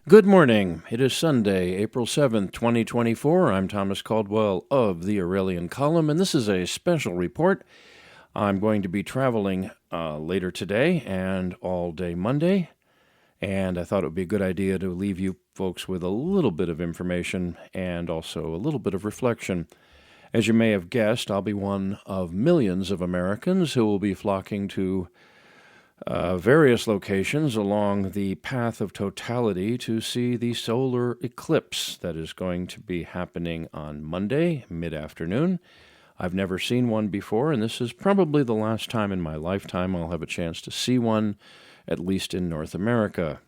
Good morning. It is Sunday, April 7th, 2024. I'm Thomas Caldwell of the Aurelian Column, and this is a special report. I'm going to be traveling later today and all day Monday, and I thought it would be a good idea to leave you folks with a little bit of information and also a little bit of reflection. As you may have guessed, I'll be one of millions of Americans who will be flocking to various locations along the path of totality to see the solar eclipse that is going to be happening on Monday, mid-afternoon. I've never seen one before, and this is probably the last time in my lifetime I'll have a chance to see one, at least in North America.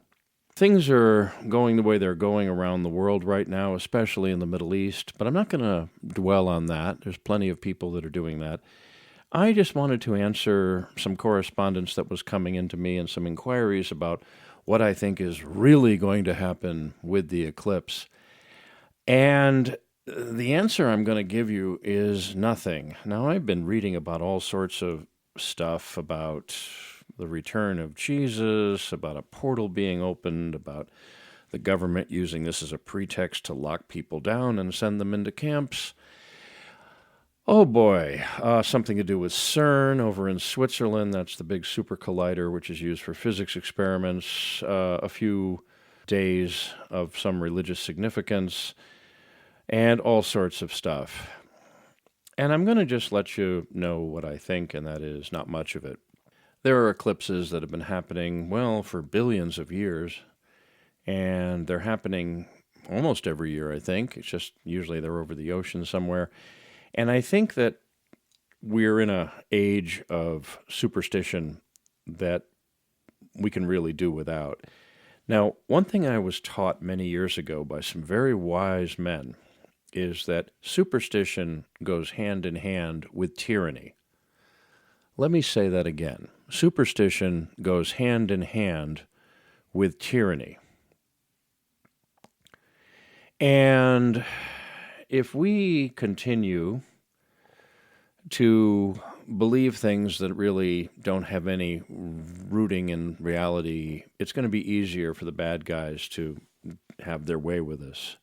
Things are going the way they're going around the world right now, especially in the Middle East, but I'm not going to dwell on that. There's plenty of people that are doing that. I just wanted to answer some correspondence that was coming into me and some inquiries about what I think is really going to happen with the eclipse. And the answer I'm going to give you is nothing. Now, I've been reading about all sorts of stuff about the return of Jesus, about a portal being opened, about the government using this as a pretext to lock people down and send them into camps. Oh boy, something to do with CERN over in Switzerland. That's the big super collider which is used for physics experiments. A few days of some religious significance, and all sorts of stuff. And I'm going to just let you know what I think, and that is not much of it. There are eclipses that have been happening, well, for billions of years, and they're happening almost every year, I think. It's just usually they're over the ocean somewhere. And I think that we're in an age of superstition that we can really do without. Now, one thing I was taught many years ago by some very wise men is that superstition goes hand in hand with tyranny. Let me say that again. Superstition goes hand in hand with tyranny. And if we continue to believe things that really don't have any rooting in reality, it's going to be easier for the bad guys to have their way with us.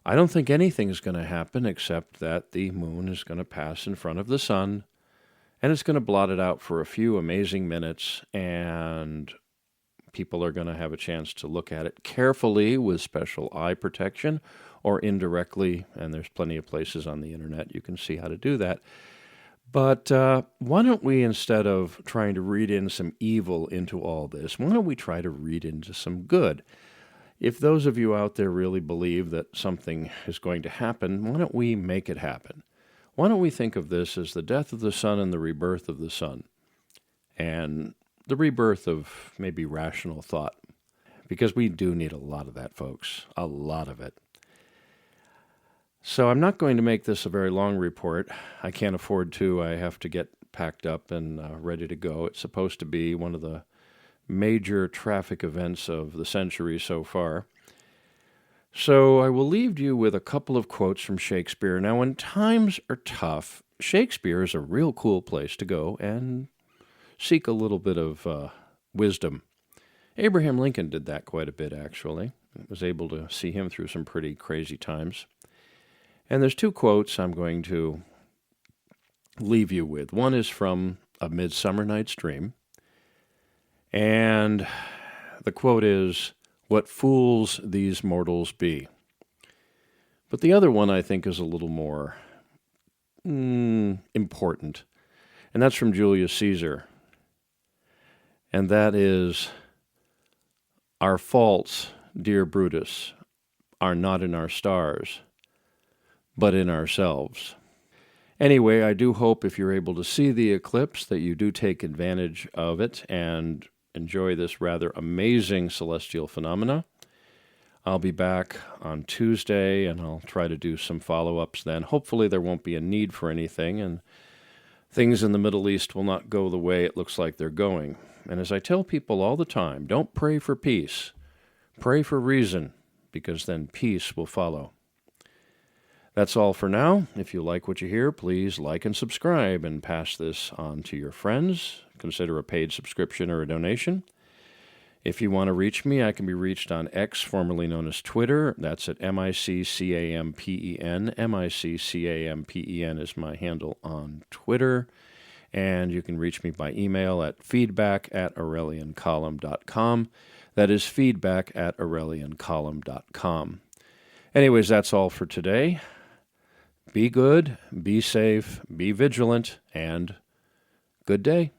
I don't think anything's going to happen except that the moon is going to pass in front of the sun, and it's going to blot it out for a few amazing minutes, and people are going to have a chance to look at it carefully with special eye protection, or indirectly, and there's plenty of places on the internet you can see how to do that. But why don't we, instead of trying to read in some evil into all this, why don't we try to read into some good? If those of you out there really believe that something is going to happen, why don't we make it happen? Why don't we think of this as the death of the sun and the rebirth of the sun, and the rebirth of maybe rational thought? Because we do need a lot of that, folks, a lot of it. So I'm not going to make this a very long report. I can't afford to. I have to get packed up and ready to go. It's supposed to be one of the major traffic events of the century so far. So I will leave you with a couple of quotes from Shakespeare. Now, when times are tough, Shakespeare is a real cool place to go and seek a little bit of wisdom. Abraham Lincoln did that quite a bit, actually. I was able to see him through some pretty crazy times. And there's two quotes I'm going to leave you with. One is from A Midsummer Night's Dream, and the quote is, "What fools these mortals be." But the other one I think is a little more important, and that's from Julius Caesar. And that is, "Our faults, dear Brutus, are not in our stars, but in ourselves." Anyway, I do hope if you're able to see the eclipse that you do take advantage of it and enjoy this rather amazing celestial phenomena. I'll be back on Tuesday, and I'll try to do some follow-ups then. Hopefully there won't be a need for anything, and things in the Middle East will not go the way it looks like they're going. And as I tell people all the time, don't pray for peace. Pray for reason, because then peace will follow. That's all for now. If you like what you hear, please like and subscribe and pass this on to your friends. Consider a paid subscription or a donation. If you want to reach me, I can be reached on X, formerly known as Twitter. That's at MICCAMPEN. MICCAMPEN is my handle on Twitter. And you can reach me by email at feedback@aureliancolumn.com. That is feedback@aureliancolumn.com. Anyways, that's all for today. Be good, be safe, be vigilant, and good day.